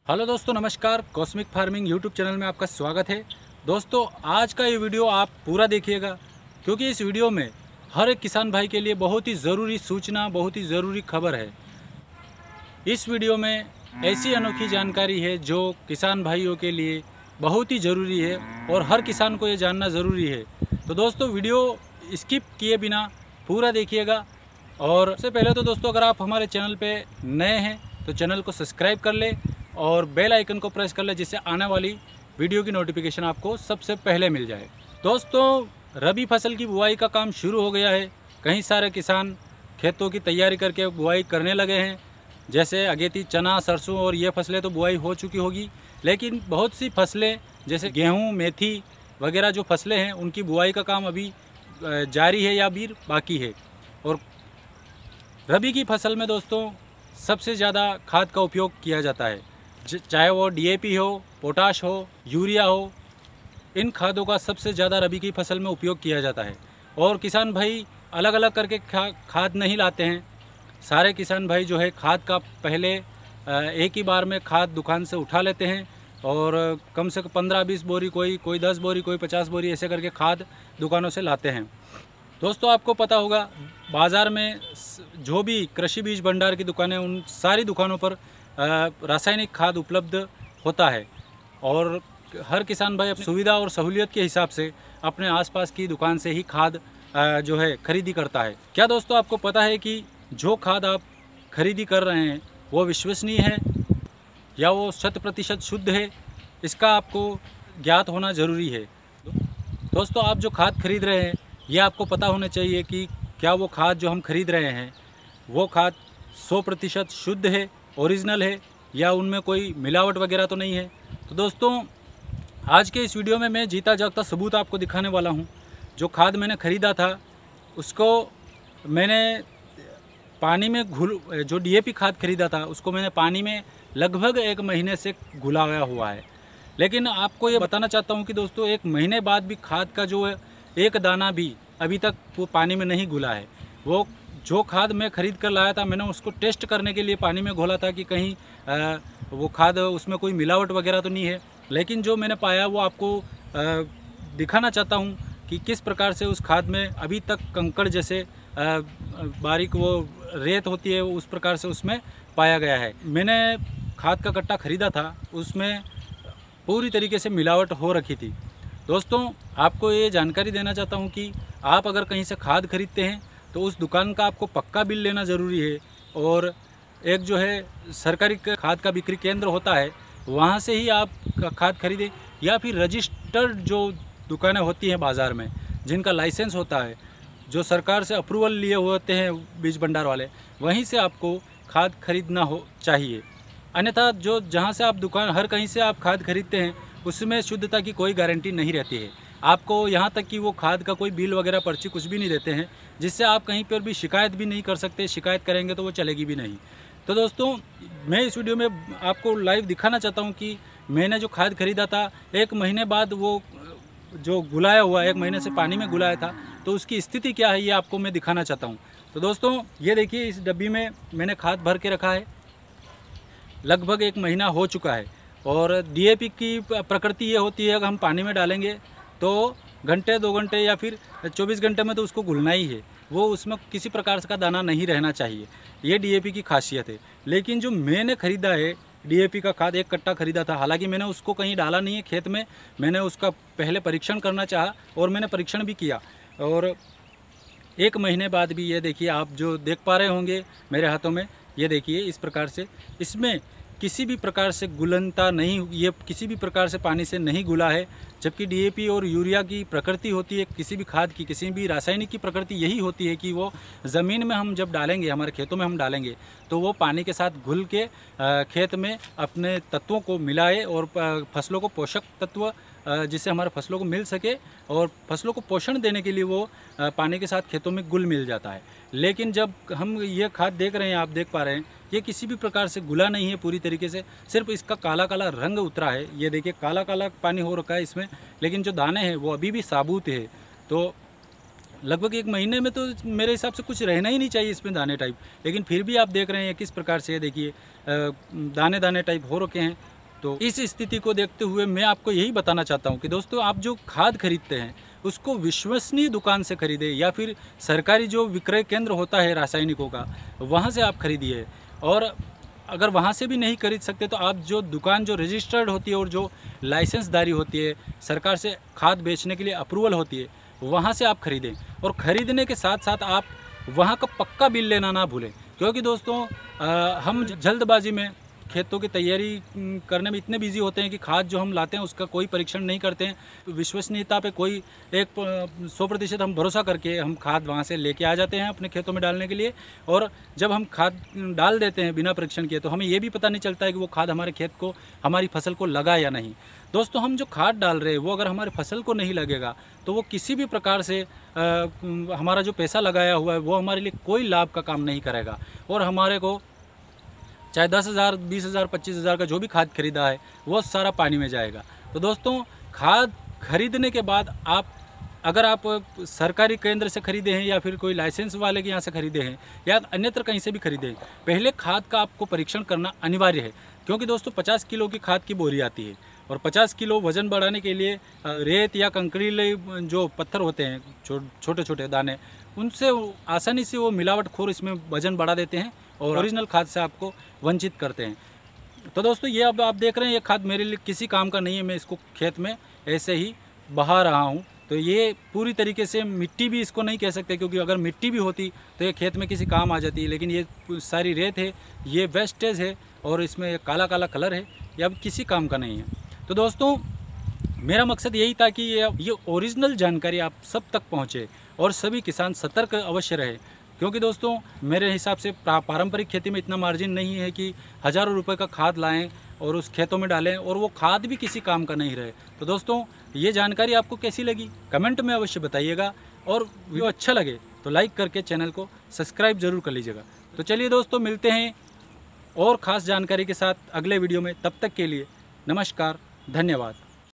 Hello दोस्तों, नमस्कार। Cosmic farming YouTube channel में आपका स्वागत है। दोस्तों, आज का ये वीडियो आप पूरा देखिएगा, क्योंकि इस वीडियो में हर एक किसान भाई के लिए बहुत ही ज़रूरी सूचना, बहुत ही ज़रूरी खबर है। इस वीडियो में ऐसी अनोखी जानकारी है जो किसान भाइयों के लिए बहुत ही ज़रूरी है और हर किसान को ये जानना ज़रूरी है। तो दोस्तों, वीडियो स्किप किए बिना पूरा देखिएगा। और सबसे पहले तो दोस्तों, अगर आप हमारे चैनल पे नए हैं तो चैनल को सब्सक्राइब कर ले और बेल आइकन को प्रेस कर ले, जिससे आने वाली वीडियो की नोटिफिकेशन आपको सबसे पहले मिल जाए। दोस्तों, रबी फसल की बुआई का काम शुरू हो गया है। कई सारे किसान खेतों की तैयारी करके बुआई करने लगे हैं। जैसे अगेती, चना, सरसों और ये फसलें तो बुआई हो चुकी होगी, लेकिन बहुत सी फसलें जैसे गेहूँ, मेथी वगैरह जो फसलें हैं, उनकी बुआई का काम अभी जारी है या भी बाकी है। और रबी की फसल में दोस्तों सबसे ज़्यादा खाद का उपयोग किया जाता है, चाहे वो डीएपी हो, पोटाश हो, यूरिया हो। इन खादों का सबसे ज़्यादा रबी की फसल में उपयोग किया जाता है। और किसान भाई अलग अलग करके खाद नहीं लाते हैं। सारे किसान भाई जो है खाद का पहले एक ही बार में खाद दुकान से उठा लेते हैं और कम से कम 15-20 बोरी, कोई 10 बोरी, कोई 50 बोरी ऐसे करके खाद दुकानों से लाते हैं। दोस्तों, आपको पता होगा, बाज़ार में जो भी कृषि बीज भंडार की दुकानें, उन सारी दुकानों पर रासायनिक खाद उपलब्ध होता है और हर किसान भाई अपनी सुविधा और सहूलियत के हिसाब से अपने आसपास की दुकान से ही खाद जो है खरीदी करता है। क्या दोस्तों, आपको पता है कि जो खाद आप खरीदी कर रहे हैं वो विश्वसनीय है या वो 100% शुद्ध है? इसका आपको ज्ञात होना ज़रूरी है। दोस्तों, आप जो खाद खरीद रहे हैं, ये आपको पता होना चाहिए कि क्या वो खाद जो हम खरीद रहे हैं वो खाद 100% शुद्ध है, ओरिजिनल है, या उनमें कोई मिलावट वगैरह तो नहीं है। तो दोस्तों, आज के इस वीडियो में मैं जीता जागता सबूत आपको दिखाने वाला हूँ। जो खाद मैंने ख़रीदा था उसको मैंने पानी में जो डीएपी खाद खरीदा था उसको मैंने पानी में लगभग 1 महीने से घुलाया हुआ है। लेकिन आपको ये बताना चाहता हूँ कि दोस्तों, 1 महीने बाद भी खाद का जो है एक दाना भी अभी तक वो पानी में नहीं घुला है। वो जो खाद मैं ख़रीद कर लाया था, मैंने उसको टेस्ट करने के लिए पानी में घोला था कि कहीं वो खाद उसमें कोई मिलावट वगैरह तो नहीं है। लेकिन जो मैंने पाया वो आपको दिखाना चाहता हूँ कि किस प्रकार से उस खाद में अभी तक कंकड़ जैसे बारीक वो रेत होती है, उस प्रकार से उसमें पाया गया है। मैंने खाद का कट्टा ख़रीदा था, उसमें पूरी तरीके से मिलावट हो रखी थी। दोस्तों, आपको ये जानकारी देना चाहता हूँ कि आप अगर कहीं से खाद खरीदते हैं तो उस दुकान का आपको पक्का बिल लेना ज़रूरी है। और एक जो है सरकारी खाद का बिक्री केंद्र होता है, वहाँ से ही आप खाद खरीदें, या फिर रजिस्टर्ड जो दुकानें होती हैं बाज़ार में, जिनका लाइसेंस होता है, जो सरकार से अप्रूवल लिए होते हैं बीज भंडार वाले, वहीं से आपको खाद खरीदना हो चाहिए। अन्यथा जो जहाँ से आप दुकान हर कहीं से आप खाद खरीदते हैं उसमें शुद्धता की कोई गारंटी नहीं रहती है। आपको यहाँ तक कि वो खाद का कोई बिल वगैरह, पर्ची कुछ भी नहीं देते हैं, जिससे आप कहीं पर भी शिकायत भी नहीं कर सकते। शिकायत करेंगे तो वो चलेगी भी नहीं। तो दोस्तों, मैं इस वीडियो में आपको लाइव दिखाना चाहता हूँ कि मैंने जो खाद खरीदा था 1 महीने बाद वो जो घुलाया हुआ, 1 महीने से पानी में घुलाया था, तो उसकी स्थिति क्या है ये आपको मैं दिखाना चाहता हूँ। तो दोस्तों, ये देखिए, इस डब्बी में मैंने खाद भर के रखा है। लगभग 1 महीना हो चुका है। और डीएपी की प्रकृति ये होती है, अगर हम पानी में डालेंगे तो घंटे, 2 घंटे या फिर 24 घंटे में तो उसको घुलना ही है। वो उसमें किसी प्रकार का दाना नहीं रहना चाहिए। ये डीएपी की खासियत है। लेकिन जो मैंने ख़रीदा है डीएपी का खाद, 1 कट्टा ख़रीदा था, हालांकि मैंने उसको कहीं डाला नहीं है खेत में। मैंने उसका पहले परीक्षण करना चाहा और मैंने परीक्षण भी किया। और 1 महीने बाद भी ये देखिए, आप जो देख पा रहे होंगे मेरे हाथों में, ये देखिए, इस प्रकार से इसमें किसी भी प्रकार से गुलनता नहीं, ये किसी भी प्रकार से पानी से नहीं घुला है। जबकि डीएपी और यूरिया की प्रकृति होती है, किसी भी खाद की, किसी भी रासायनिक की प्रकृति यही होती है कि वो ज़मीन में हम जब डालेंगे, हमारे खेतों में हम डालेंगे, तो वो पानी के साथ घुल के खेत में अपने तत्वों को मिलाए और फसलों को पोषक तत्व जिससे हमारे फसलों को मिल सके और फसलों को पोषण देने के लिए वो पानी के साथ खेतों में घुल मिल जाता है। लेकिन जब हम ये खाद देख रहे हैं, आप देख पा रहे हैं, ये किसी भी प्रकार से घुला नहीं है पूरी तरीके से, सिर्फ इसका काला काला रंग उतरा है। ये देखिए, काला काला पानी हो रखा है इसमें, लेकिन जो दाने हैं वो अभी भी साबुत है। तो लगभग 1 महीने में तो मेरे हिसाब से कुछ रहना ही नहीं चाहिए इसमें दाने टाइप, लेकिन फिर भी आप देख रहे हैं किस प्रकार से, देखिए दाने दाने टाइप हो रखे हैं। तो इस स्थिति को देखते हुए मैं आपको यही बताना चाहता हूँ कि दोस्तों आप जो खाद खरीदते हैं उसको विश्वसनीय दुकान से खरीदें या फिर सरकारी जो विक्रय केंद्र होता है रासायनिकों का वहाँ से आप खरीदिए। और अगर वहाँ से भी नहीं खरीद सकते तो आप जो दुकान जो रजिस्टर्ड होती है और जो लाइसेंसदारी होती है, सरकार से खाद बेचने के लिए अप्रूवल होती है, वहाँ से आप खरीदें। और ख़रीदने के साथ साथ आप वहाँ का पक्का बिल लेना ना भूलें, क्योंकि दोस्तों हम जल्दबाजी में खेतों की तैयारी करने में इतने बिजी होते हैं कि खाद जो हम लाते हैं उसका कोई परीक्षण नहीं करते हैं। विश्वसनीयता पे कोई 100% हम भरोसा करके हम खाद वहाँ से लेके आ जाते हैं अपने खेतों में डालने के लिए। और जब हम खाद डाल देते हैं बिना परीक्षण किए तो हमें ये भी पता नहीं चलता है कि वो खाद हमारे खेत को, हमारी फसल को लगा या नहीं। दोस्तों हम जो खाद डाल रहे हैं वो अगर हमारे फसल को नहीं लगेगा तो वो किसी भी प्रकार से हमारा जो पैसा लगाया हुआ है वो हमारे लिए कोई लाभ का काम नहीं करेगा। और हमारे को चाहे 10,000, 20,000, 25,000 का जो भी खाद खरीदा है वो सारा पानी में जाएगा। तो दोस्तों खाद खरीदने के बाद अगर आप सरकारी केंद्र से खरीदे हैं या फिर कोई लाइसेंस वाले के यहाँ से खरीदे हैं या अन्यत्र कहीं से भी खरीदे हैं, पहले खाद का आपको परीक्षण करना अनिवार्य है। क्योंकि दोस्तों 50 किलो की खाद की बोरी आती है और 50 किलो वज़न बढ़ाने के लिए रेत या कंकरीले जो पत्थर होते हैं छोटे छोटे दाने, उनसे आसानी से वो मिलावटखोर इसमें वज़न बढ़ा देते हैं और ओरिजिनल खाद से आपको वंचित करते हैं। तो दोस्तों ये अब आप देख रहे हैं ये खाद मेरे लिए किसी काम का नहीं है, मैं इसको खेत में ऐसे ही बहा रहा हूँ। तो ये पूरी तरीके से मिट्टी भी इसको नहीं कह सकते, क्योंकि अगर मिट्टी भी होती तो ये खेत में किसी काम आ जाती है, लेकिन ये सारी रेत है, ये वेस्टेज है और इसमें काला काला कलर है, ये अब किसी काम का नहीं है। तो दोस्तों मेरा मकसद यही था कि ये ओरिजिनल जानकारी आप सब तक पहुँचे और सभी किसान सतर्क अवश्य रहे। क्योंकि दोस्तों मेरे हिसाब से पारंपरिक खेती में इतना मार्जिन नहीं है कि हज़ारों रुपए का खाद लाएं और उस खेतों में डालें और वो खाद भी किसी काम का नहीं रहे। तो दोस्तों ये जानकारी आपको कैसी लगी कमेंट में अवश्य बताइएगा, और वीडियो अच्छा लगे तो लाइक करके चैनल को सब्सक्राइब ज़रूर कर लीजिएगा। तो चलिए दोस्तों मिलते हैं और ख़ास जानकारी के साथ अगले वीडियो में, तब तक के लिए नमस्कार, धन्यवाद।